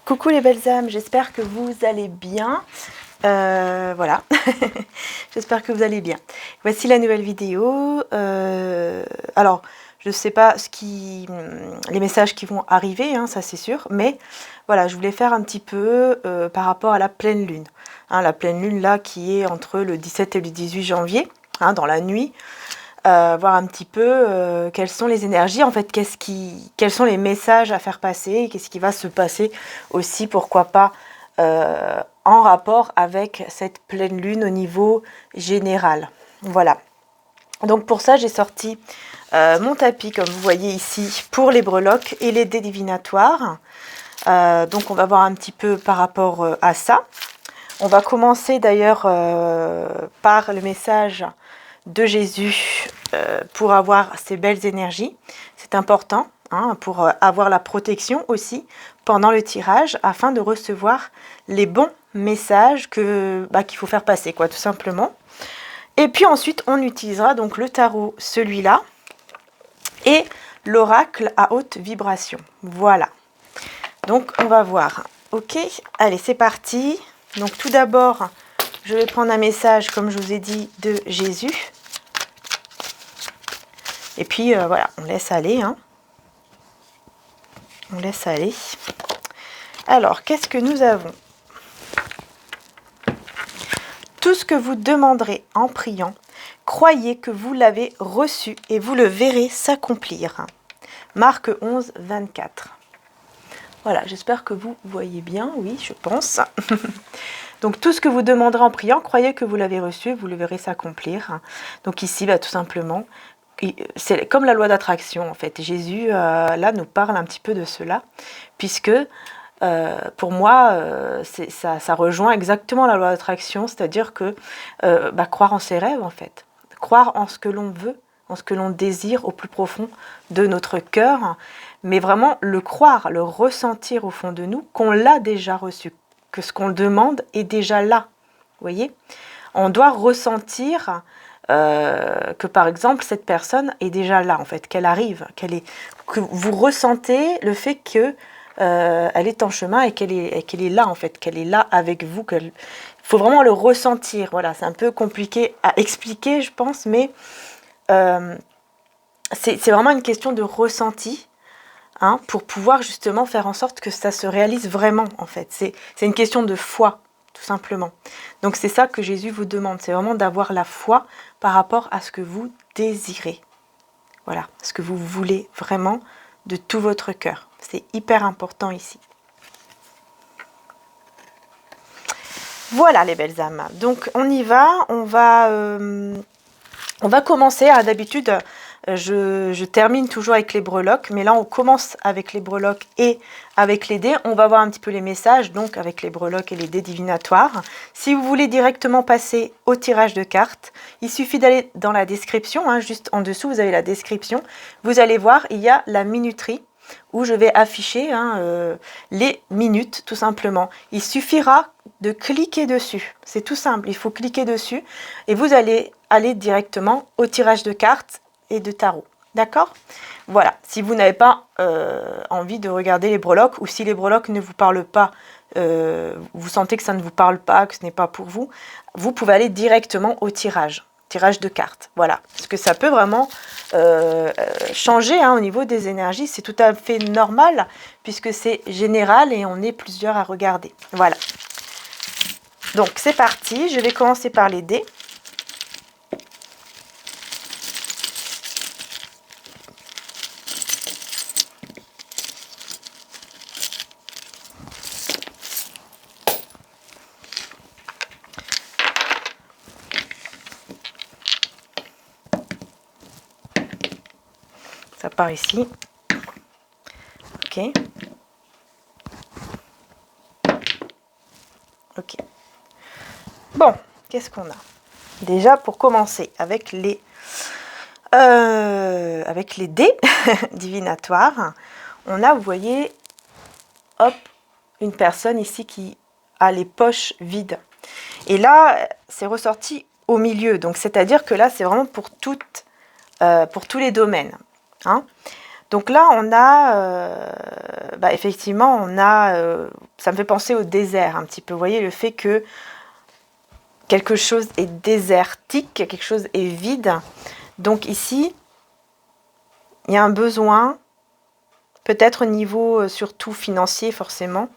Coucou les belles âmes, j'espère que vous allez bien. Voilà, j'espère que vous allez bien. Voici la nouvelle vidéo. Alors, je ne sais pas les messages qui vont arriver, hein, ça c'est sûr, mais voilà, je voulais faire un petit peu par rapport à la pleine lune. Hein, la pleine lune là qui est entre le 17 et le 18 janvier, hein, dans la nuit. Voir un petit peu quelles sont les énergies, en fait, quels sont les messages à faire passer, qu'est-ce qui va se passer aussi, pourquoi pas, en rapport avec cette pleine lune au niveau général. Voilà. Donc pour ça, j'ai sorti mon tapis, comme vous voyez ici, pour les breloques et les dés divinatoires. Donc on va voir un petit peu par rapport à ça. On va commencer d'ailleurs par le message de Jésus pour avoir ces belles énergies. C'est important, hein, pour avoir la protection aussi pendant le tirage, afin de recevoir les bons messages qu'il faut faire passer, quoi, tout simplement. Et puis ensuite, on utilisera donc le tarot, celui-là, et l'oracle à haute vibration. Voilà. Donc, on va voir. Ok, allez, c'est parti. Donc, tout d'abord, je vais prendre un message, comme je vous ai dit, de Jésus. Et puis, voilà, on laisse aller. Hein. On laisse aller. Alors, qu'est-ce que nous avons? Tout ce que vous demanderez en priant, croyez que vous l'avez reçu et vous le verrez s'accomplir. Marc 11, 24. Voilà, j'espère que vous voyez bien. Oui, je pense. Donc, tout ce que vous demanderez en priant, croyez que vous l'avez reçu et vous le verrez s'accomplir. Donc, ici, tout simplement, c'est comme la loi d'attraction, en fait. Jésus, là, nous parle un petit peu de cela, puisque, pour moi, ça rejoint exactement la loi d'attraction, c'est-à-dire que croire en ses rêves, en fait. Croire en ce que l'on veut, en ce que l'on désire au plus profond de notre cœur, mais vraiment le croire, le ressentir au fond de nous, qu'on l'a déjà reçu, que ce qu'on demande est déjà là. Vous voyez ? On doit ressentir que par exemple cette personne est déjà là, en fait, qu'elle arrive, que vous ressentez le fait que elle est en chemin et qu'elle est là, en fait, qu'elle est là avec vous. Il faut vraiment le ressentir. Voilà, c'est un peu compliqué à expliquer, je pense, mais c'est vraiment une question de ressenti, hein, pour pouvoir justement faire en sorte que ça se réalise vraiment, en fait. C'est une question de foi, tout simplement. Donc c'est ça que Jésus vous demande, c'est vraiment d'avoir la foi par rapport à ce que vous désirez. Voilà, ce que vous voulez vraiment de tout votre cœur. C'est hyper important ici. Voilà les belles âmes. Donc on y va, on va commencer. D'habitude, je termine toujours avec les breloques, mais là on commence avec les breloques et avec les dés. On va voir un petit peu les messages, donc avec les breloques et les dés divinatoires. Si vous voulez directement passer au tirage de cartes, il suffit d'aller dans la description, hein, juste en dessous vous avez la description. Vous allez voir, il y a la minuterie où je vais afficher, hein, les minutes, tout simplement. Il suffira de cliquer dessus. C'est tout simple, il faut cliquer dessus et vous allez aller directement au tirage de cartes et de tarot. D'accord? Voilà, si vous n'avez pas envie de regarder les breloques, ou si les breloques ne vous parlent pas, vous sentez que ça ne vous parle pas, que ce n'est pas pour vous, vous pouvez aller directement au tirage de cartes. Voilà, parce que ça peut vraiment changer, hein, au niveau des énergies. C'est tout à fait normal, puisque c'est général et on est plusieurs à regarder. Voilà. Donc c'est parti, je vais commencer par les dés. Ça part ici. Ok. Ok. Bon, qu'est-ce qu'on a? Déjà, pour commencer, avec les dés divinatoires, on a, vous voyez, hop, une personne ici qui a les poches vides. Et là, c'est ressorti au milieu. Donc, c'est-à-dire que là, c'est vraiment pour tous les domaines. Hein. Donc là, on a, effectivement, on a, ça me fait penser au désert un petit peu. Vous voyez, le fait que quelque chose est désertique, quelque chose est vide. Donc ici, il y a un besoin, peut-être au niveau surtout financier forcément,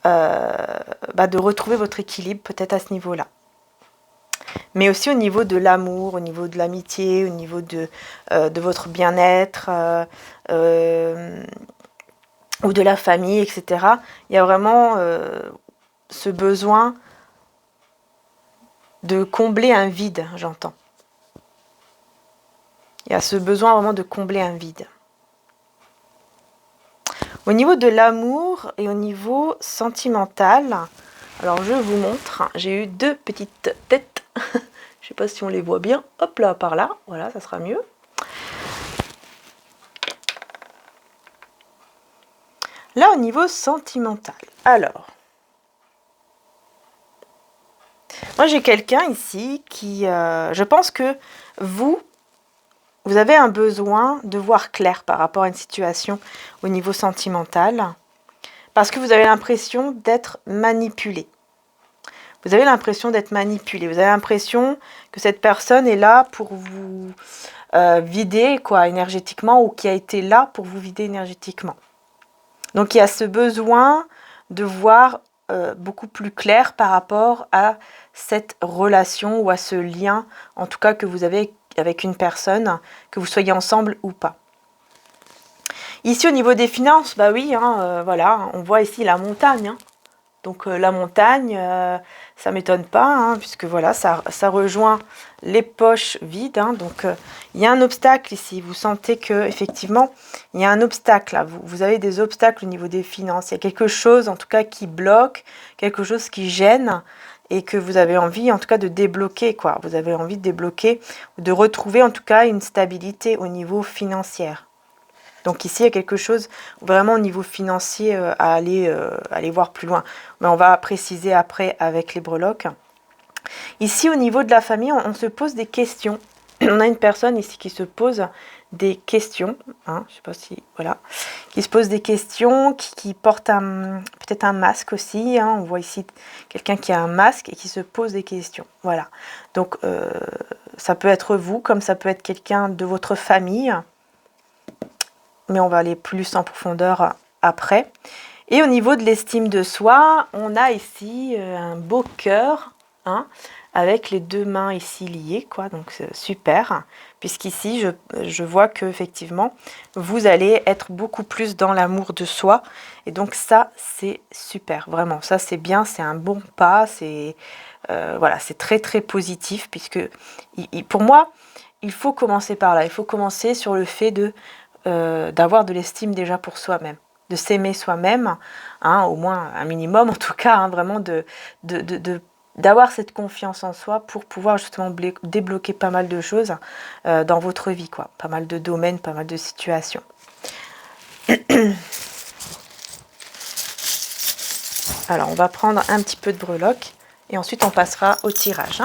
de retrouver votre équilibre, peut-être à ce niveau-là. Mais aussi au niveau de l'amour, au niveau de l'amitié, au niveau de votre bien-être, ou de la famille, etc. Il y a vraiment ce besoin de combler un vide, j'entends. Il y a ce besoin vraiment de combler un vide. Au niveau de l'amour et au niveau sentimental, alors je vous montre, j'ai eu 2 petites têtes. Je ne sais pas si on les voit bien. Hop là, par là. Voilà, ça sera mieux. Là, au niveau sentimental. Alors, moi j'ai quelqu'un ici qui... je pense que vous avez un besoin de voir clair par rapport à une situation au niveau sentimental. Parce que vous avez l'impression d'être manipulé. Vous avez l'impression d'être manipulé. Vous avez l'impression que cette personne est là pour vous vider énergétiquement, ou qui a été là pour vous vider énergétiquement. Donc il y a ce besoin de voir beaucoup plus clair par rapport à cette relation ou à ce lien, en tout cas que vous avez avec une personne, que vous soyez ensemble ou pas. Ici au niveau des finances, oui, voilà, on voit ici la montagne. Donc la montagne, ça ne m'étonne pas, puisque voilà, ça rejoint les poches vides. Donc il y a un obstacle ici. Vous sentez que effectivement, il y a un obstacle là. Vous avez des obstacles au niveau des finances. Il y a quelque chose en tout cas qui bloque, quelque chose qui gêne, et que vous avez envie en tout cas de débloquer, quoi. Vous avez envie de débloquer, de retrouver en tout cas une stabilité au niveau financier. Donc ici, il y a quelque chose vraiment au niveau financier à aller voir plus loin. Mais on va préciser après avec les breloques. Ici, au niveau de la famille, on se pose des questions. On a une personne ici qui se pose des questions. Je ne sais pas si... Voilà. Qui se pose des questions, qui porte peut-être un masque aussi. On voit ici quelqu'un qui a un masque et qui se pose des questions. Voilà. Donc, ça peut être vous, comme ça peut être quelqu'un de votre famille. Mais on va aller plus en profondeur après. Et au niveau de l'estime de soi, on a ici un beau cœur, avec les 2 mains ici liées, quoi. Donc c'est super, puisqu'ici je vois que effectivement vous allez être beaucoup plus dans l'amour de soi, et donc ça c'est super, vraiment, ça c'est bien, c'est un bon pas, c'est voilà, c'est très très positif, puisque pour moi il faut commencer par là, il faut commencer sur le fait d'avoir de l'estime déjà pour soi-même, de s'aimer soi-même, au moins un minimum en tout cas, vraiment d'avoir cette confiance en soi pour pouvoir justement débloquer pas mal de choses dans votre vie, quoi. Pas mal de domaines, pas mal de situations. Alors on va prendre un petit peu de breloque et ensuite on passera au tirage.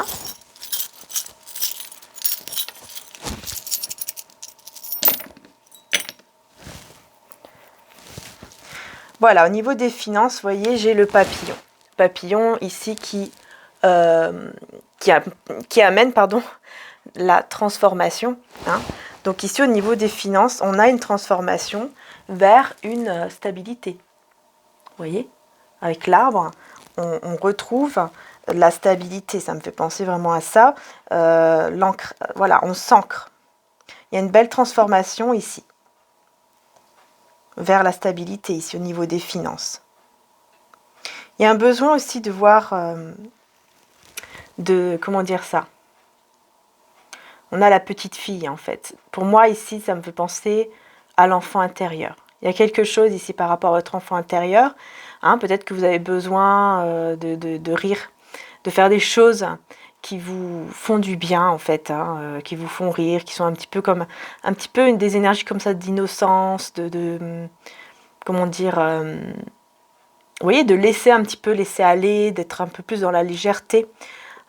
Voilà, au niveau des finances, vous voyez, j'ai le papillon. Papillon ici qui amène la transformation. Donc ici, au niveau des finances, on a une transformation vers une stabilité. Vous voyez, avec l'arbre, on retrouve la stabilité. Ça me fait penser vraiment à ça. Voilà, on s'ancre. Il y a une belle transformation ici, vers la stabilité, ici, au niveau des finances. Il y a un besoin aussi de voir, comment dire ça, on a la petite fille en fait. Pour moi ici, ça me fait penser à l'enfant intérieur. Il y a quelque chose ici par rapport à votre enfant intérieur. Peut-être que vous avez besoin de rire, de faire des choses qui vous font du bien en fait, qui vous font rire, qui sont un petit peu des énergies comme ça d'innocence, comment dire, vous voyez, de laisser aller, d'être un peu plus dans la légèreté.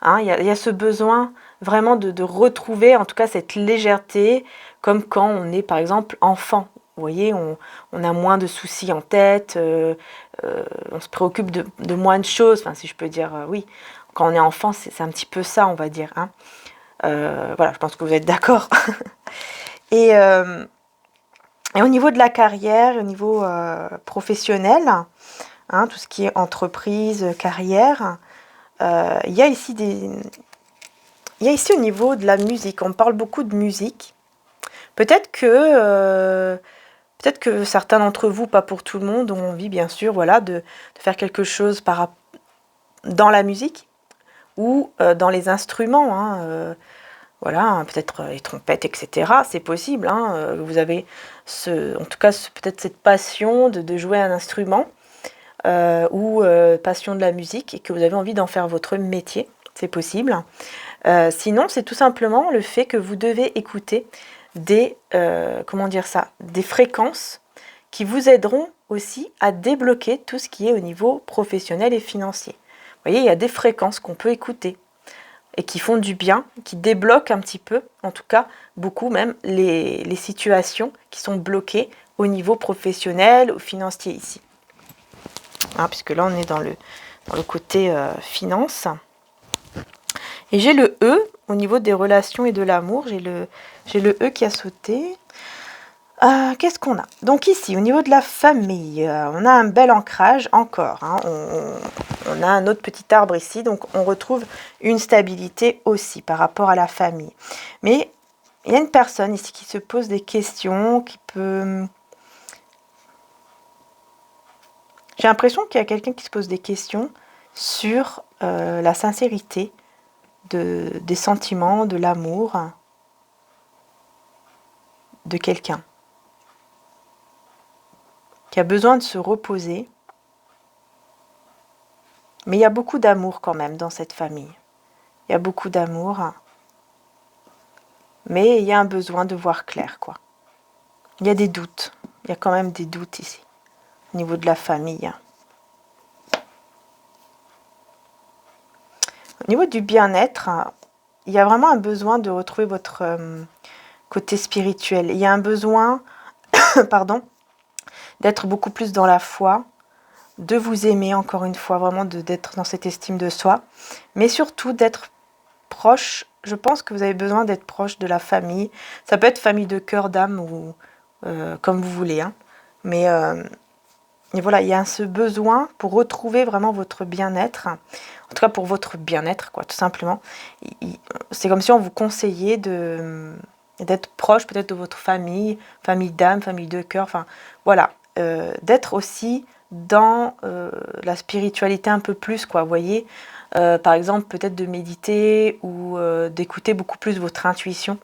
Il y a ce besoin vraiment de retrouver en tout cas cette légèreté comme quand on est par exemple enfant. Vous voyez, on a moins de soucis en tête, on se préoccupe de moins de choses, enfin si je peux dire, oui. Quand on est enfant, c'est un petit peu ça, on va dire. Hein. Voilà, je pense que vous êtes d'accord. et, et au niveau de la carrière, au niveau professionnel, hein, tout ce qui est entreprise, carrière, il y a ici au niveau de la musique, on parle beaucoup de musique. Peut-être que certains d'entre vous, pas pour tout le monde, ont envie bien sûr voilà, de faire quelque chose dans la musique ou dans les instruments. Hein, voilà, hein, peut-être les trompettes, etc. C'est possible. Hein, vous avez en tout cas peut-être cette passion de jouer un instrument ou passion de la musique et que vous avez envie d'en faire votre métier. C'est possible. Sinon, c'est tout simplement le fait que vous devez écouter des fréquences qui vous aideront aussi à débloquer tout ce qui est au niveau professionnel et financier. Vous voyez, il y a des fréquences qu'on peut écouter et qui font du bien, qui débloquent un petit peu, en tout cas beaucoup même, les situations qui sont bloquées au niveau professionnel ou financier ici. Hein, puisque là, on est dans le côté finance. Et j'ai le E au niveau des relations et de l'amour. J'ai le E qui a sauté. Qu'est-ce qu'on a? Donc ici, au niveau de la famille, on a un bel ancrage encore. Hein, on a un autre petit arbre ici. Donc on retrouve une stabilité aussi par rapport à la famille. Mais il y a une personne ici qui se pose des questions, qui peut... J'ai l'impression qu'il y a quelqu'un qui se pose des questions sur la sincérité des sentiments, de l'amour de quelqu'un qui a besoin de se reposer. Mais il y a beaucoup d'amour quand même dans cette famille. Il y a beaucoup d'amour. Mais il y a un besoin de voir clair, quoi. Il y a des doutes. Il y a quand même des doutes ici, au niveau de la famille. Au niveau du bien-être, il y a vraiment un besoin de retrouver votre côté spirituel. Il y a un besoin, pardon, d'être beaucoup plus dans la foi, de vous aimer encore une fois, vraiment d'être dans cette estime de soi, mais surtout d'être proche. Je pense que vous avez besoin d'être proche de la famille. Ça peut être famille de cœur, d'âme ou comme vous voulez. Hein. Mais et voilà, il y a ce besoin pour retrouver vraiment votre bien-être. En tout cas pour votre bien-être, quoi, tout simplement. C'est comme si on vous conseillait d'être proche peut-être de votre famille, famille d'âme, famille de cœur. Enfin, voilà, d'être aussi dans la spiritualité un peu plus, quoi, vous voyez. Par exemple, peut-être de méditer ou d'écouter beaucoup plus votre intuition,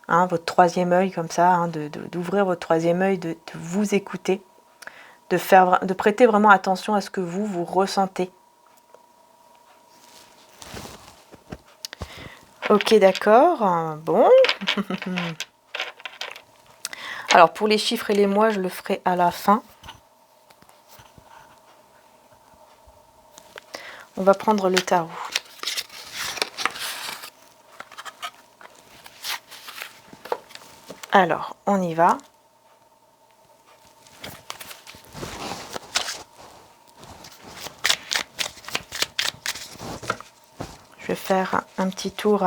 hein, votre troisième œil comme ça, hein, d'ouvrir votre troisième œil, de vous écouter, de prêter vraiment attention à ce que vous ressentez. Ok, d'accord, bon. Alors, pour les chiffres et les mois, je le ferai à la fin. On va prendre le tarot. Alors, on y va. Je vais faire un petit tour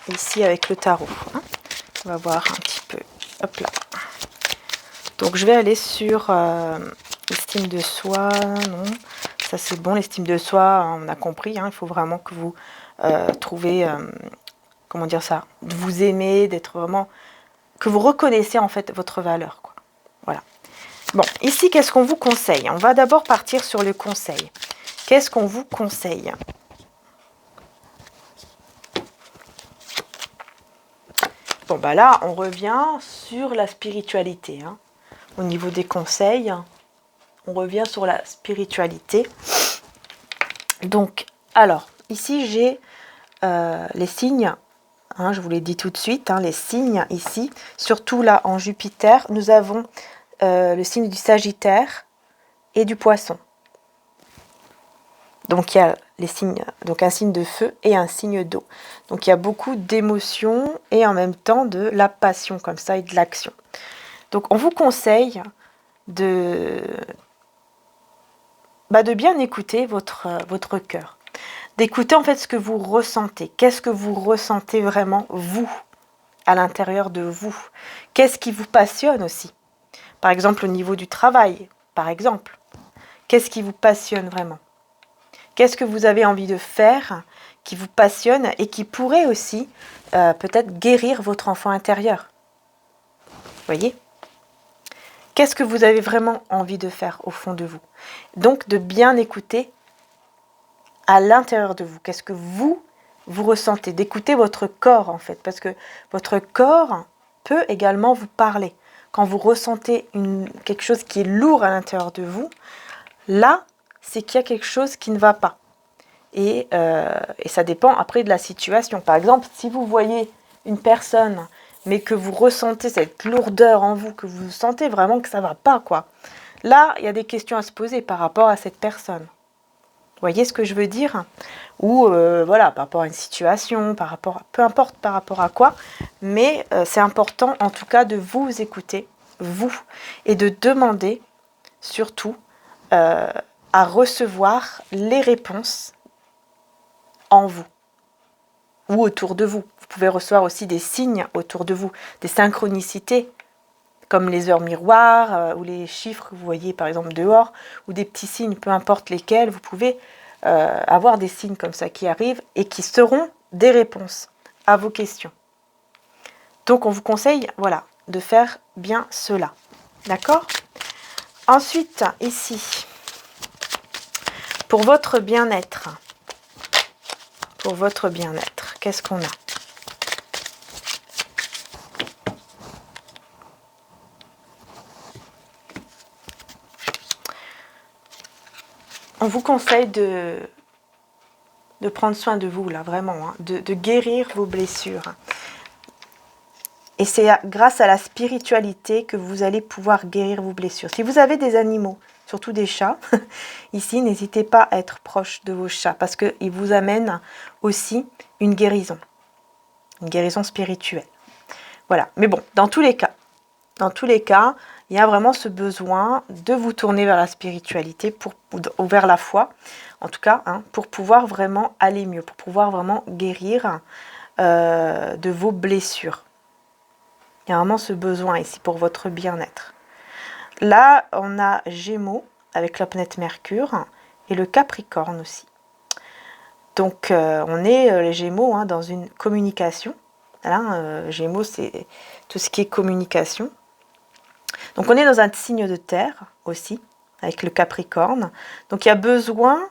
ici avec le tarot. On va voir un petit peu. Hop là. Donc, je vais aller sur l'estime de soi. Non, ça c'est bon. L'estime de soi, on a compris. Hein, il faut vraiment que vous trouvez... comment dire ça, de vous aimer, d'être vraiment, que vous reconnaissez en fait votre valeur, quoi. Voilà. Bon, ici, qu'est-ce qu'on vous conseille? On va d'abord partir sur le conseil. Qu'est-ce qu'on vous conseille? Bon, bah là, on revient sur la spiritualité. Hein. Au niveau des conseils, on revient sur la spiritualité. Donc, alors, ici, j'ai les signes. Hein, je vous l'ai dit tout de suite, hein, les signes ici, surtout là en Jupiter, nous avons le signe du Sagittaire et du Poisson. Donc il y a les signes, donc un signe de feu et un signe d'eau. Donc il y a beaucoup d'émotions et en même temps de la passion comme ça et de l'action. Donc on vous conseille de bien écouter votre cœur. D'écouter en fait ce que vous ressentez. Qu'est-ce que vous ressentez vraiment, vous, à l'intérieur de vous? Qu'est-ce qui vous passionne aussi? Par exemple, au niveau du travail, par exemple. Qu'est-ce qui vous passionne vraiment? Qu'est-ce que vous avez envie de faire qui vous passionne et qui pourrait aussi peut-être guérir votre enfant intérieur? Voyez? Qu'est-ce que vous avez vraiment envie de faire au fond de vous? Donc, de bien écouter à l'intérieur de vous. Qu'est-ce que vous ressentez? D'écouter votre corps, en fait. Parce que votre corps peut également vous parler. Quand vous ressentez quelque chose qui est lourd à l'intérieur de vous, là, c'est qu'il y a quelque chose qui ne va pas. Et ça dépend après de la situation. Par exemple, si vous voyez une personne, mais que vous ressentez cette lourdeur en vous, que vous sentez vraiment que ça ne va pas, quoi. Là, il y a des questions à se poser par rapport à cette personne. Vous voyez ce que je veux dire? Ou voilà, par rapport à une situation, peu importe par rapport à quoi, mais c'est important en tout cas de vous écouter, vous, et de demander surtout à recevoir les réponses en vous ou autour de vous. Vous pouvez recevoir aussi des signes autour de vous, des synchronicités, comme les heures miroirs ou les chiffres que vous voyez par exemple dehors, ou des petits signes, peu importe lesquels, vous pouvez avoir des signes comme ça qui arrivent et qui seront des réponses à vos questions. Donc on vous conseille, voilà, de faire bien cela. D'accord? Ensuite, ici, pour votre bien-être, qu'est-ce qu'on a? On vous conseille de prendre soin de vous, là, vraiment, hein, de guérir vos blessures. Et c'est grâce à la spiritualité que vous allez pouvoir guérir vos blessures. Si vous avez des animaux, surtout des chats, ici, n'hésitez pas à être proche de vos chats parce qu'ils vous amènent aussi une guérison spirituelle. Voilà. Mais bon, dans tous les cas, il y a vraiment ce besoin de vous tourner vers la spiritualité ou vers la foi, en tout cas, hein, pour pouvoir vraiment aller mieux, pour pouvoir vraiment guérir de vos blessures. Il y a vraiment ce besoin ici pour votre bien-être. Là, on a Gémeaux avec la planète Mercure et le Capricorne aussi. Donc, on est les Gémeaux hein, dans une communication. Voilà, Gémeaux, c'est tout ce qui est communication. Donc, on est dans un signe de terre aussi, avec le Capricorne. Donc, il y a besoin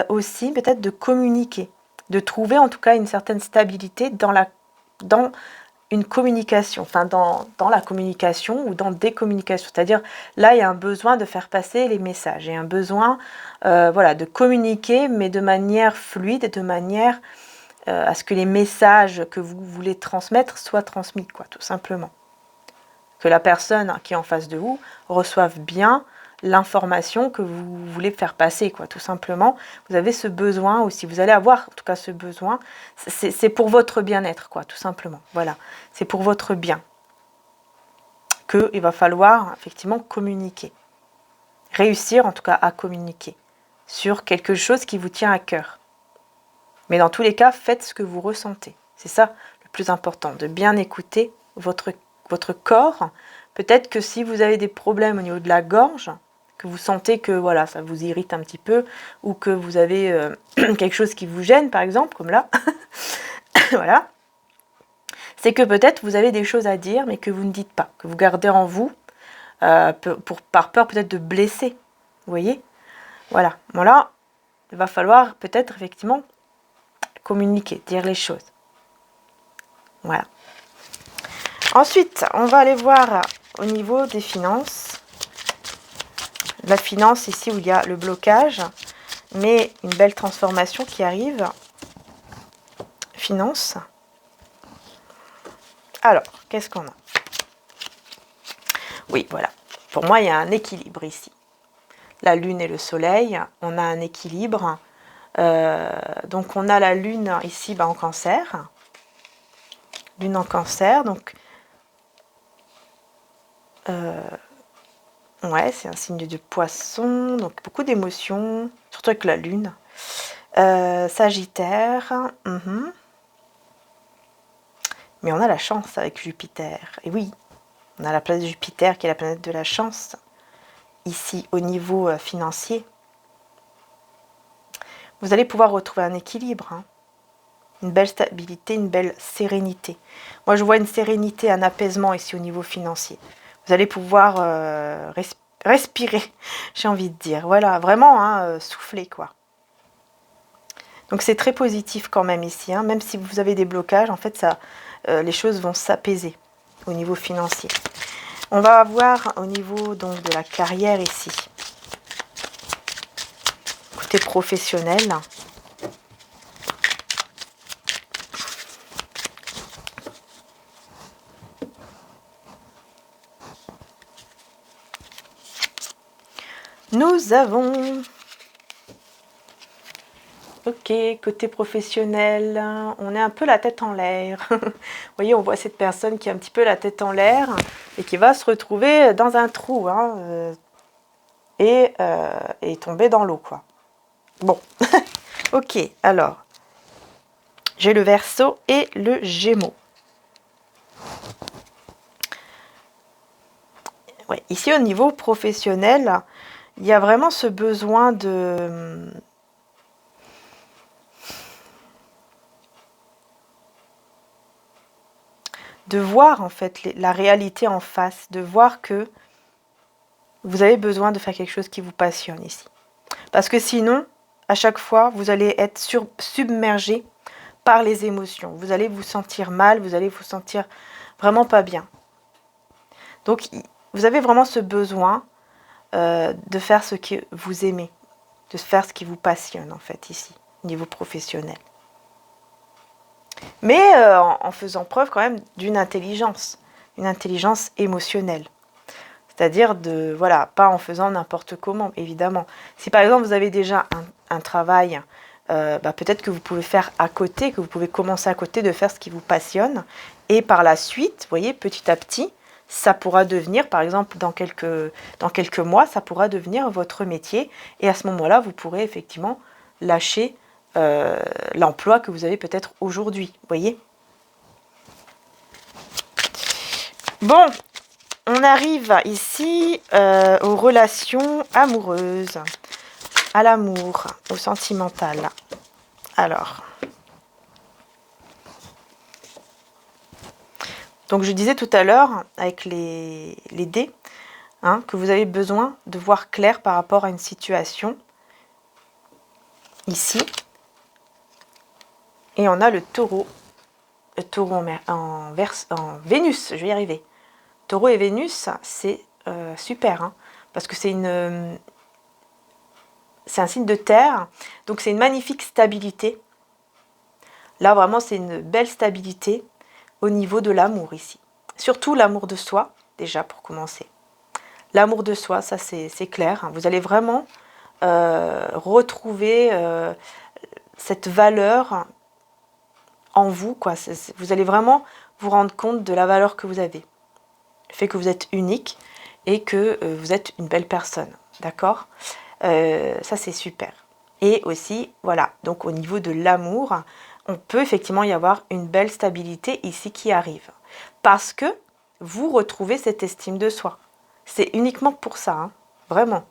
aussi peut-être de communiquer, de trouver en tout cas une certaine stabilité dans une communication, enfin dans la communication ou dans des communications. C'est-à-dire, là, il y a un besoin de faire passer les messages. Il y a un besoin voilà, de communiquer, mais de manière fluide, de manière à ce que les messages que vous voulez transmettre soient transmis, quoi, tout simplement. Que la personne qui est en face de vous reçoive bien l'information que vous voulez faire passer, quoi, tout simplement. Vous avez ce besoin aussi, vous allez avoir en tout cas ce besoin, c'est pour votre bien-être, quoi, tout simplement. Voilà, c'est pour votre bien qu'il va falloir effectivement communiquer. Réussir en tout cas à communiquer sur quelque chose qui vous tient à cœur. Mais dans tous les cas, faites ce que vous ressentez. C'est ça le plus important, de bien écouter votre corps. Peut-être que si vous avez des problèmes au niveau de la gorge, que vous sentez que voilà, ça vous irrite un petit peu, ou que vous avez quelque chose qui vous gêne, par exemple, comme là, voilà, c'est que peut-être vous avez des choses à dire, mais que vous ne dites pas, que vous gardez en vous, par peur peut-être de blesser, vous voyez? Voilà, voilà, il va falloir peut-être effectivement communiquer, dire les choses. Voilà. Ensuite, on va aller voir au niveau des finances. La finance, ici où il y a le blocage, mais une belle transformation qui arrive. Finance. Alors, qu'est-ce qu'on a? Oui, voilà. Pour moi, il y a un équilibre ici. La lune et le soleil, on a un équilibre. Donc on a la lune ici en cancer. Lune en cancer, donc ouais, c'est un signe de poisson, donc beaucoup d'émotions, surtout avec la lune. Sagittaire, mais on a la chance avec Jupiter. Et oui, on a la planète Jupiter qui est la planète de la chance, ici au niveau financier. Vous allez pouvoir retrouver un équilibre, hein. Une belle stabilité, une belle sérénité. Moi, je vois une sérénité, un apaisement ici au niveau financier. Vous allez pouvoir respirer, j'ai envie de dire. Voilà, vraiment, hein, souffler, quoi. Donc, c'est très positif quand même ici. Hein. Même si vous avez des blocages, en fait, ça, les choses vont s'apaiser au niveau financier. On va avoir au niveau donc, de la carrière ici. Côté professionnel. Nous avons... Ok, côté professionnel, on est un peu la tête en l'air. Vous voyez, on voit cette personne qui a un petit peu la tête en l'air et qui va se retrouver dans un trou hein, et tomber dans l'eau, quoi. Bon, ok, alors, j'ai le Verseau et le Gémeaux. Ouais, ici, au niveau professionnel, il y a vraiment ce besoin de voir en fait la réalité en face, de voir que vous avez besoin de faire quelque chose qui vous passionne ici. Parce que sinon, à chaque fois, vous allez être submergé par les émotions. Vous allez vous sentir mal, vous allez vous sentir vraiment pas bien. Donc, vous avez vraiment ce besoin de faire ce que vous aimez, de faire ce qui vous passionne en fait ici, au niveau professionnel. Mais en faisant preuve quand même d'une intelligence émotionnelle. C'est-à-dire de, voilà, pas en faisant n'importe comment, évidemment. Si par exemple vous avez déjà un travail, peut-être que vous pouvez faire à côté, que vous pouvez commencer à côté de faire ce qui vous passionne. Et par la suite, vous voyez, petit à petit, ça pourra devenir, par exemple, dans quelques mois, ça pourra devenir votre métier. Et à ce moment-là, vous pourrez effectivement lâcher l'emploi que vous avez peut-être aujourd'hui, vous voyez. Bon, on arrive ici aux relations amoureuses, à l'amour, au sentimental. Alors, donc je disais tout à l'heure, avec les dés, hein, que vous avez besoin de voir clair par rapport à une situation, ici. Et on a le taureau en Vénus, je vais y arriver. Taureau et Vénus, c'est super, hein, parce que c'est un signe de terre, donc c'est une magnifique stabilité. Là, vraiment, c'est une belle stabilité au niveau de l'amour ici. Surtout l'amour de soi, déjà, pour commencer. L'amour de soi, ça, c'est clair. Hein. Vous allez vraiment retrouver cette valeur en vous, quoi. Vous allez vraiment vous rendre compte de la valeur que vous avez. Le fait que vous êtes unique et que vous êtes une belle personne. D'accord ? Ça, c'est super. Et aussi, voilà, donc au niveau de l'amour, on peut effectivement y avoir une belle stabilité ici qui arrive. Parce que vous retrouvez cette estime de soi. C'est uniquement pour ça, hein, vraiment.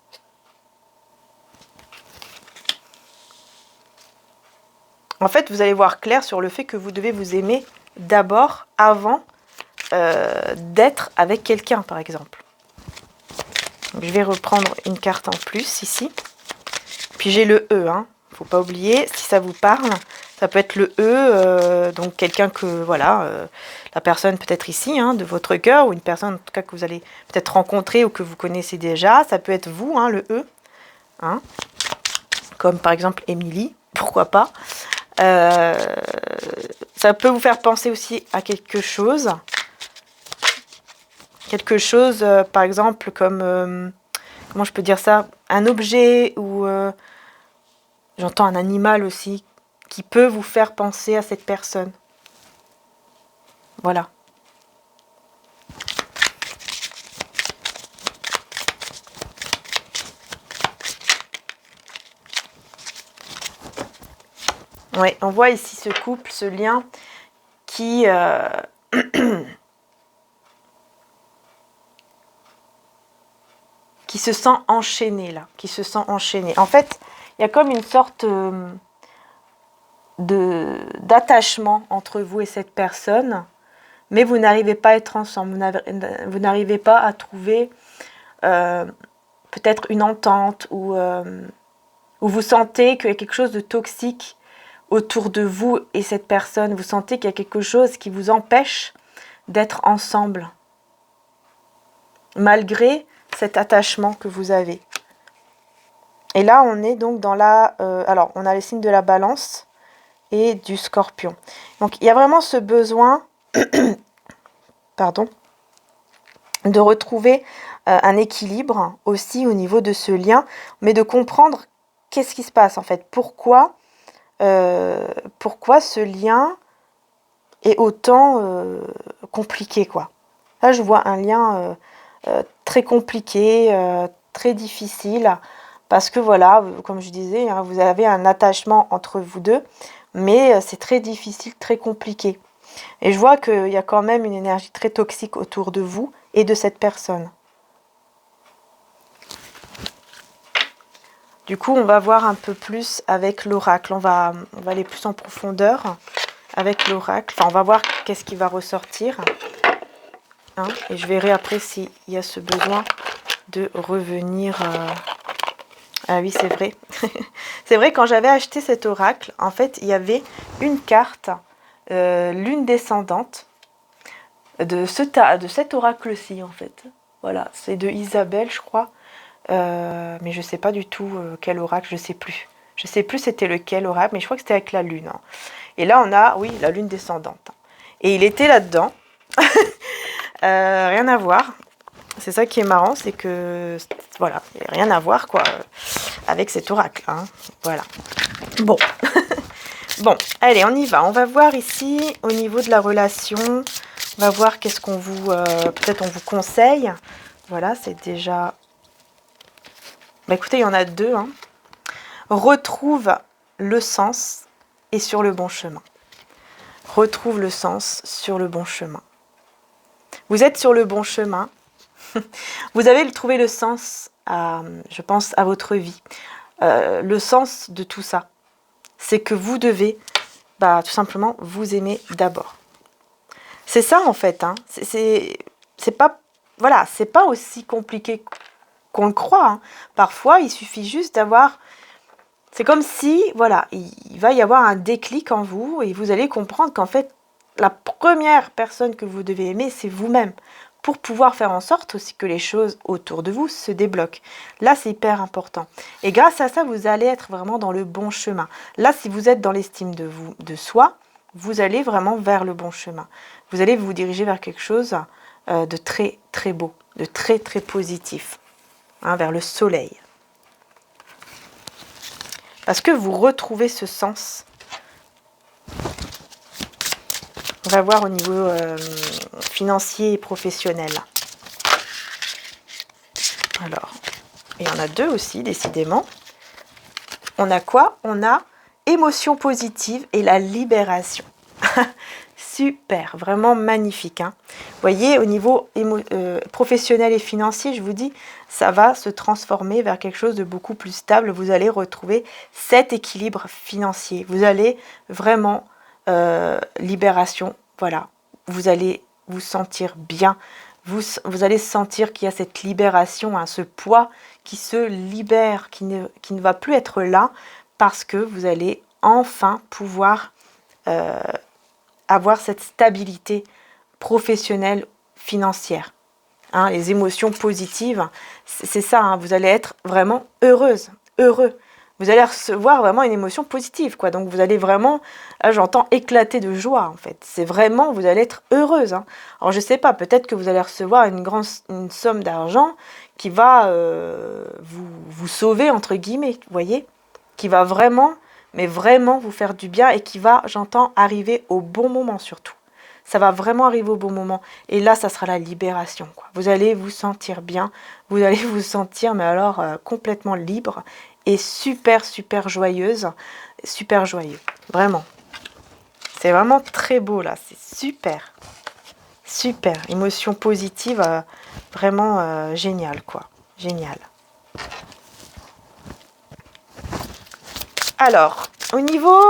En fait, vous allez voir clair sur le fait que vous devez vous aimer d'abord, avant d'être avec quelqu'un, par exemple. Donc, je vais reprendre une carte en plus ici. Puis j'ai le E, hein. Faut pas oublier, si ça vous parle, ça peut être le E, donc quelqu'un que, voilà, la personne peut-être ici, hein, de votre cœur, ou une personne en tout cas que vous allez peut-être rencontrer ou que vous connaissez déjà. Ça peut être vous, hein, le E, hein, comme par exemple Émilie, pourquoi pas. Ça peut vous faire penser aussi à quelque chose, par exemple, comme, comment je peux dire ça, un objet ou J'entends un animal aussi qui peut vous faire penser à cette personne. Voilà. Ouais, on voit ici ce couple, ce lien qui qui se sent enchaîné là, qui se sent enchaîné. En fait, il y a comme une sorte d'attachement entre vous et cette personne, mais vous n'arrivez pas à être ensemble, vous n'arrivez pas à trouver peut-être une entente ou vous sentez qu'il y a quelque chose de toxique autour de vous et cette personne, vous sentez qu'il y a quelque chose qui vous empêche d'être ensemble, malgré cet attachement que vous avez. Et là, on est donc dans la... alors, on a les signes de la balance et du scorpion. Donc, il y a vraiment ce besoin, pardon, de retrouver un équilibre aussi au niveau de ce lien, mais de comprendre qu'est-ce qui se passe en fait. Pourquoi ce lien est autant compliqué, quoi. Là, je vois un lien très compliqué, très difficile, parce que voilà, comme je disais, hein, vous avez un attachement entre vous deux, mais c'est très difficile, très compliqué. Et je vois qu'il y a quand même une énergie très toxique autour de vous et de cette personne. Du coup, on va voir un peu plus avec l'oracle. On va aller plus en profondeur avec l'oracle. Enfin, on va voir qu'est-ce qui va ressortir. Hein, et je verrai après s'il y a ce besoin de revenir... Ah oui, c'est vrai. C'est vrai, quand j'avais acheté cet oracle, en fait, il y avait une carte, lune descendante, de cet oracle-ci, en fait. Voilà, c'est de Isabelle, je crois. Mais je ne sais pas du tout quel oracle, je ne sais plus. Je ne sais plus c'était lequel oracle, mais je crois que c'était avec la lune. Hein. Et là, on a, oui, la lune descendante. Et il était là-dedans. Rien à voir. C'est ça qui est marrant, c'est que, voilà, il n'y a rien à voir, quoi, avec cet oracle. Hein. Voilà. Bon. Bon, allez, on y va. On va voir ici, au niveau de la relation, on va voir qu'est-ce qu'on vous... peut-être on vous conseille. Voilà, c'est déjà... Bah écoutez, il y en a deux. Hein. Retrouve le sens et sur le bon chemin. Retrouve le sens sur le bon chemin. Vous êtes sur le bon chemin. Vous avez trouvé le sens, je pense, à votre vie. Le sens de tout ça, c'est que vous devez tout simplement vous aimer d'abord. C'est ça en fait. Hein. C'est pas, voilà, c'est pas aussi compliqué qu'on le croit. Hein. Parfois, il suffit juste d'avoir... C'est comme si, voilà, il va y avoir un déclic en vous et vous allez comprendre qu'en fait, la première personne que vous devez aimer, c'est vous-même. Pour pouvoir faire en sorte aussi que les choses autour de vous se débloquent. Là, c'est hyper important. Et grâce à ça, vous allez être vraiment dans le bon chemin. Là, si vous êtes dans l'estime de soi, vous allez vraiment vers le bon chemin. Vous allez vous diriger vers quelque chose de très, très beau, de très, très positif, hein, vers le soleil. Parce que vous retrouvez ce sens. On va voir au niveau financier et professionnel. Alors, il y en a deux aussi, décidément. On a quoi? On a émotion positive et la libération. Super, vraiment magnifique. Hein. Vous voyez, au niveau professionnel et financier, je vous dis, ça va se transformer vers quelque chose de beaucoup plus stable. Vous allez retrouver cet équilibre financier. Vous allez vraiment... libération, voilà, vous allez vous sentir bien, vous allez sentir qu'il y a cette libération, hein, ce poids qui se libère, qui ne va plus être là, parce que vous allez enfin pouvoir avoir cette stabilité professionnelle, financière. Hein, les émotions positives, c'est ça, hein, vous allez être vraiment heureuse, heureux. Vous allez recevoir vraiment une émotion positive, quoi. Donc vous allez vraiment, là j'entends éclater de joie en fait. C'est vraiment, vous allez être heureuse. Hein. Alors je sais pas, peut-être que vous allez recevoir une somme d'argent qui va vous sauver entre guillemets, vous voyez. qui va vraiment, mais vraiment vous faire du bien et qui va, j'entends, arriver au bon moment surtout. Ça va vraiment arriver au bon moment. Et là, ça sera la libération, quoi. Vous allez vous sentir bien, vous allez vous sentir, mais alors, complètement libre et super, super joyeuse, super joyeux, vraiment. C'est vraiment très beau, là, c'est super. Super, émotion positive, vraiment génial, quoi. Génial. Alors, au niveau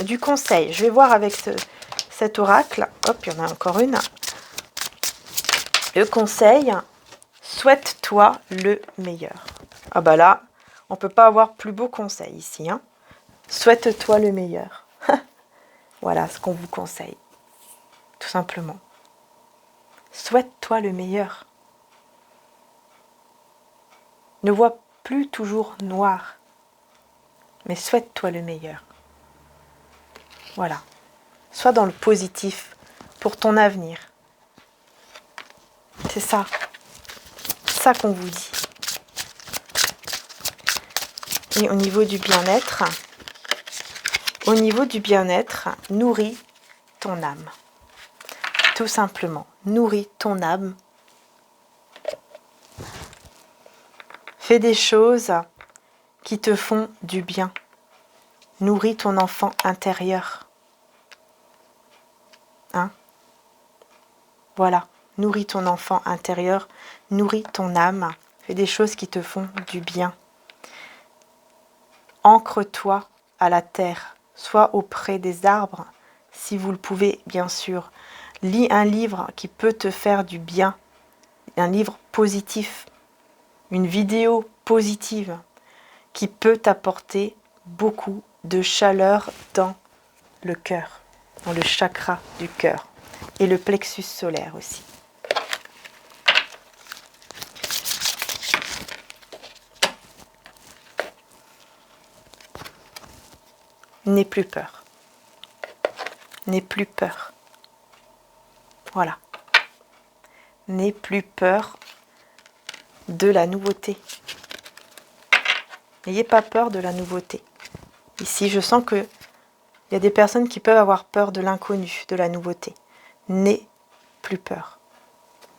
du conseil, je vais voir avec cet oracle. Hop, il y en a encore une. Le conseil, souhaite-toi le meilleur. Ah bah là, on ne peut pas avoir plus beau conseil ici. Hein. Souhaite-toi le meilleur. Voilà ce qu'on vous conseille. Tout simplement. Souhaite-toi le meilleur. Ne vois plus toujours noir, mais souhaite-toi le meilleur. Voilà. Sois dans le positif pour ton avenir. C'est ça. Ça qu'on vous dit. Et au niveau du bien-être, nourris ton âme. Tout simplement, nourris ton âme. Fais des choses qui te font du bien. Nourris ton enfant intérieur. Hein? Voilà, nourris ton enfant intérieur, nourris ton âme. Fais des choses qui te font du bien. Ancre-toi à la terre, sois auprès des arbres, si vous le pouvez, bien sûr. Lis un livre qui peut te faire du bien, un livre positif, une vidéo positive qui peut t'apporter beaucoup de chaleur dans le cœur, dans le chakra du cœur et le plexus solaire aussi. N'aie plus peur. N'aie plus peur. Voilà. N'aie plus peur de la nouveauté. N'ayez pas peur de la nouveauté. Ici, je sens qu'il y a des personnes qui peuvent avoir peur de l'inconnu, de la nouveauté. N'aie plus peur.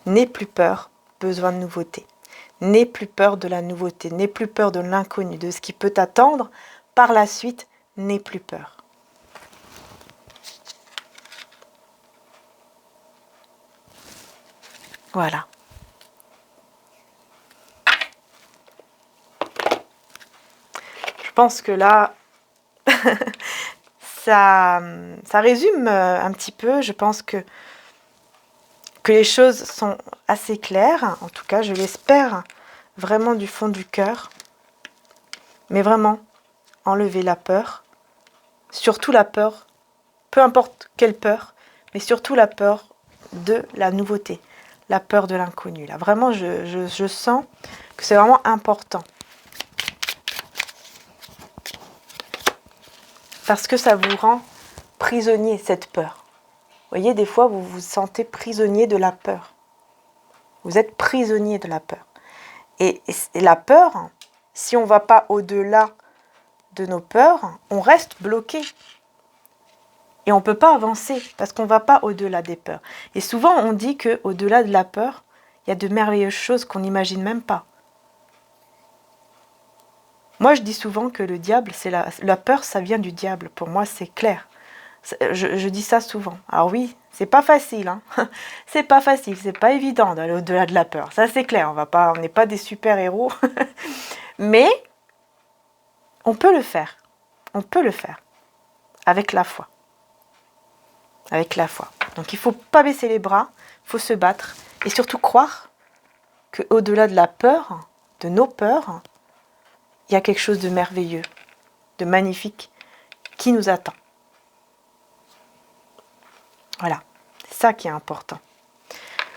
N'aie plus peur, besoin de nouveauté. N'aie plus peur de la nouveauté. N'aie plus peur de l'inconnu, de ce qui peut t'attendre. Par la suite, n'aie plus peur. Voilà. Je pense que là, ça résume un petit peu. Je pense que les choses sont assez claires. En tout cas, je l'espère vraiment du fond du cœur. Mais vraiment, enlevez la peur. Surtout la peur, peu importe quelle peur, mais surtout la peur de la nouveauté, la peur de l'inconnu. Là, vraiment, je sens que c'est vraiment important. Parce que ça vous rend prisonnier, cette peur. Vous voyez, des fois, vous vous sentez prisonnier de la peur. Vous êtes prisonnier de la peur. Et la peur, si on ne va pas au-delà de nos peurs, on reste bloqué. Et on ne peut pas avancer parce qu'on ne va pas au-delà des peurs. Et souvent, on dit qu'au-delà de la peur, il y a de merveilleuses choses qu'on n'imagine même pas. Moi, je dis souvent que le diable, c'est la peur, ça vient du diable. Pour moi, c'est clair. Je dis ça souvent. Alors oui, c'est pas facile. Hein. C'est pas facile, c'est pas évident d'aller au-delà de la peur. Ça, c'est clair. On n'est pas des super-héros. Mais on peut le faire. On peut le faire. Avec la foi. Avec la foi. Donc il ne faut pas baisser les bras, il faut se battre et surtout croire qu'au-delà de la peur, de nos peurs, il y a quelque chose de merveilleux, de magnifique qui nous attend. Voilà, c'est ça qui est important.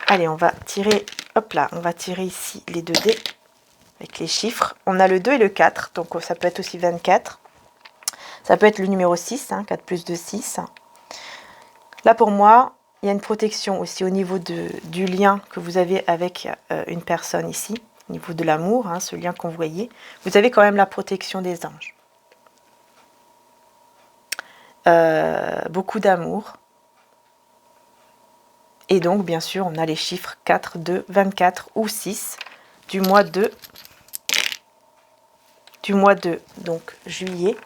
Allez, on va tirer, hop là, on va tirer ici les 2 dés avec les chiffres. On a le 2 et le 4, donc ça peut être aussi 24. Ça peut être le numéro 6, hein, 4 plus 2, 6. Là, pour moi, il y a une protection aussi au niveau du lien que vous avez avec une personne ici. au niveau de l'amour, hein, ce lien qu'on voyait, vous avez quand même la protection des anges. Beaucoup d'amour. Et donc, bien sûr, on a les chiffres 4, 2, 24 ou 6 du mois de donc juillet,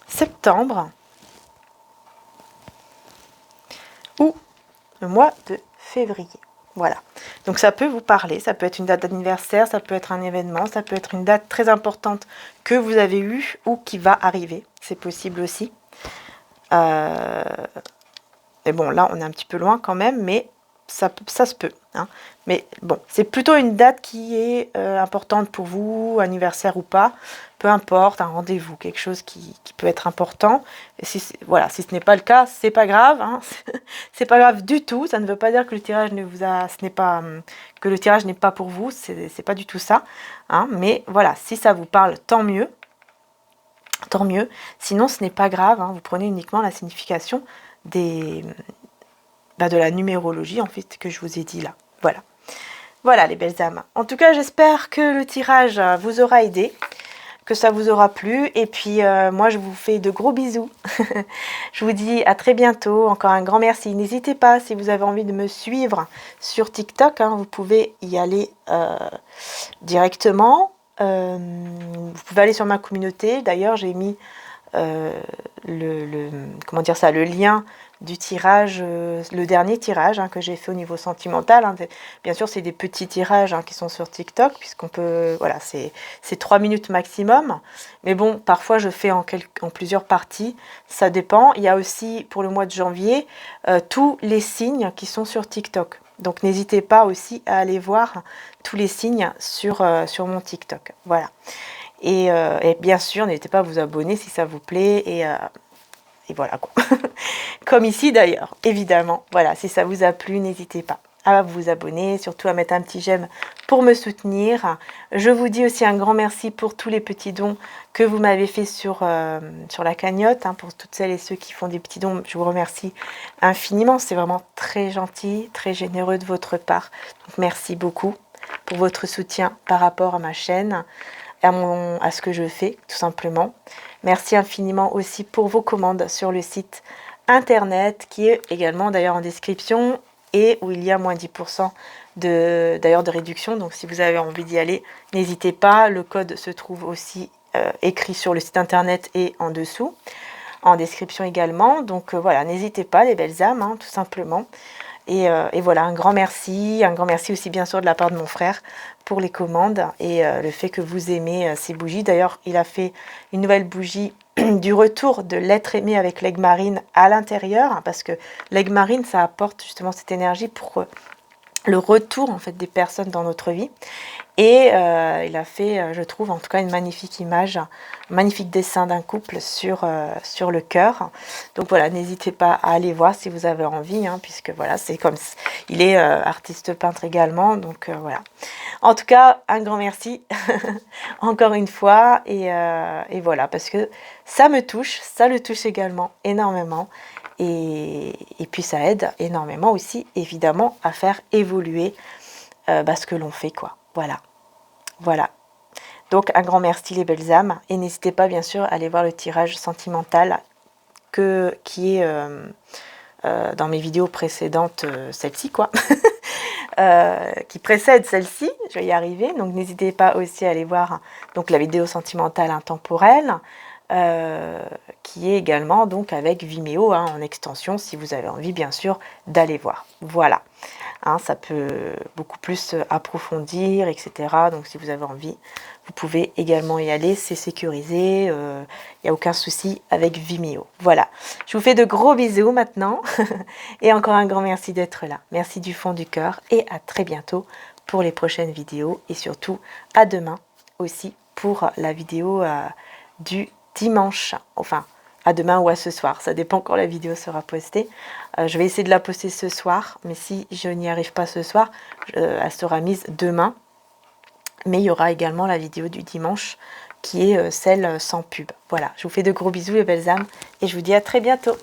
septembre ou le mois de février. Voilà. Donc ça peut vous parler, ça peut être une date d'anniversaire, ça peut être un événement, ça peut être une date très importante que vous avez eue ou qui va arriver. C'est possible aussi. Mais bon, là, on est un petit peu loin quand même, mais ça se peut. Hein. Mais bon, c'est plutôt une date qui est importante pour vous, anniversaire ou pas. Peu importe, un rendez-vous, quelque chose qui peut être important. Et voilà, si ce n'est pas le cas, c'est pas grave. Hein. C'est pas grave du tout. Ça ne veut pas dire que le tirage que le tirage n'est pas pour vous. C'est pas du tout ça. Hein. Mais voilà, si ça vous parle, tant mieux. Tant mieux. Sinon, ce n'est pas grave. Hein. Vous prenez uniquement la signification de la numérologie, en fait, que je vous ai dit là. Voilà. Voilà, les belles âmes. En tout cas, j'espère que le tirage vous aura aidé, que ça vous aura plu. Et puis, moi, je vous fais de gros bisous. Je vous dis à très bientôt. Encore un grand merci. N'hésitez pas, si vous avez envie de me suivre sur TikTok, hein, vous pouvez y aller directement. Vous pouvez aller sur ma communauté. D'ailleurs, j'ai mis le lien du tirage, le dernier tirage hein, que j'ai fait au niveau sentimental. Hein. Bien sûr, c'est des petits tirages hein, qui sont sur TikTok, puisqu'on peut, voilà, c'est 3 minutes maximum. Mais bon, parfois je fais en plusieurs parties, ça dépend. Il y a aussi, pour le mois de janvier, tous les signes qui sont sur TikTok. Donc n'hésitez pas aussi à aller voir tous les signes sur mon TikTok. Voilà. Et bien sûr, n'hésitez pas à vous abonner si ça vous plaît. Et voilà quoi. Comme ici d'ailleurs, évidemment. Voilà, si ça vous a plu, n'hésitez pas à vous abonner, surtout à mettre un petit j'aime pour me soutenir. Je vous dis aussi un grand merci pour tous les petits dons que vous m'avez fait sur la cagnotte. Hein, pour toutes celles et ceux qui font des petits dons, je vous remercie infiniment. C'est vraiment très gentil, très généreux de votre part. Donc merci beaucoup pour votre soutien par rapport à ma chaîne, à ce que je fais, tout simplement. Merci infiniment aussi pour vos commandes sur le site internet, qui est également d'ailleurs en description, et où il y a moins 10% de réduction. Donc si vous avez envie d'y aller, n'hésitez pas. Le code se trouve aussi écrit sur le site internet et en dessous, en description également. Donc voilà, n'hésitez pas, les belles âmes, hein, tout simplement. Et voilà, un grand merci aussi bien sûr de la part de mon frère pour les commandes et le fait que vous aimez ces bougies. D'ailleurs, il a fait une nouvelle bougie du retour de l'être aimé avec l'aigle marine à l'intérieur, hein, parce que l'aigle marine, ça apporte justement cette énergie pour le retour en fait des personnes dans notre vie. Et il a fait, je trouve, en tout cas une magnifique image, un magnifique dessin d'un couple sur le cœur. Donc voilà, n'hésitez pas à aller voir si vous avez envie, hein, puisque voilà, c'est comme il est artiste peintre également. Donc voilà. En tout cas, un grand merci encore une fois. Et voilà, parce que ça me touche, ça le touche également énormément. Et puis ça aide énormément aussi, évidemment, à faire évoluer ce que l'on fait, quoi. Voilà. Donc un grand merci les belles âmes. Et n'hésitez pas bien sûr à aller voir le tirage sentimental qui est dans mes vidéos précédentes, celle-ci quoi. Qui précède celle-ci, je vais y arriver. Donc n'hésitez pas aussi à aller voir donc, la vidéo sentimentale intemporelle. Qui est également donc avec Vimeo hein, en extension si vous avez envie bien sûr d'aller voir. Voilà, hein, ça peut beaucoup plus approfondir, etc. Donc si vous avez envie, vous pouvez également y aller, c'est sécurisé, il n'y a aucun souci avec Vimeo. Voilà, je vous fais de gros bisous maintenant et encore un grand merci d'être là. Merci du fond du cœur et à très bientôt pour les prochaines vidéos et surtout à demain aussi pour la vidéo du dimanche, enfin à demain ou à ce soir, ça dépend quand la vidéo sera postée. Je vais essayer de la poster ce soir, mais si je n'y arrive pas ce soir, elle sera mise demain. Mais il y aura également la vidéo du dimanche qui est celle sans pub. Voilà, je vous fais de gros bisous les belles âmes et je vous dis à très bientôt.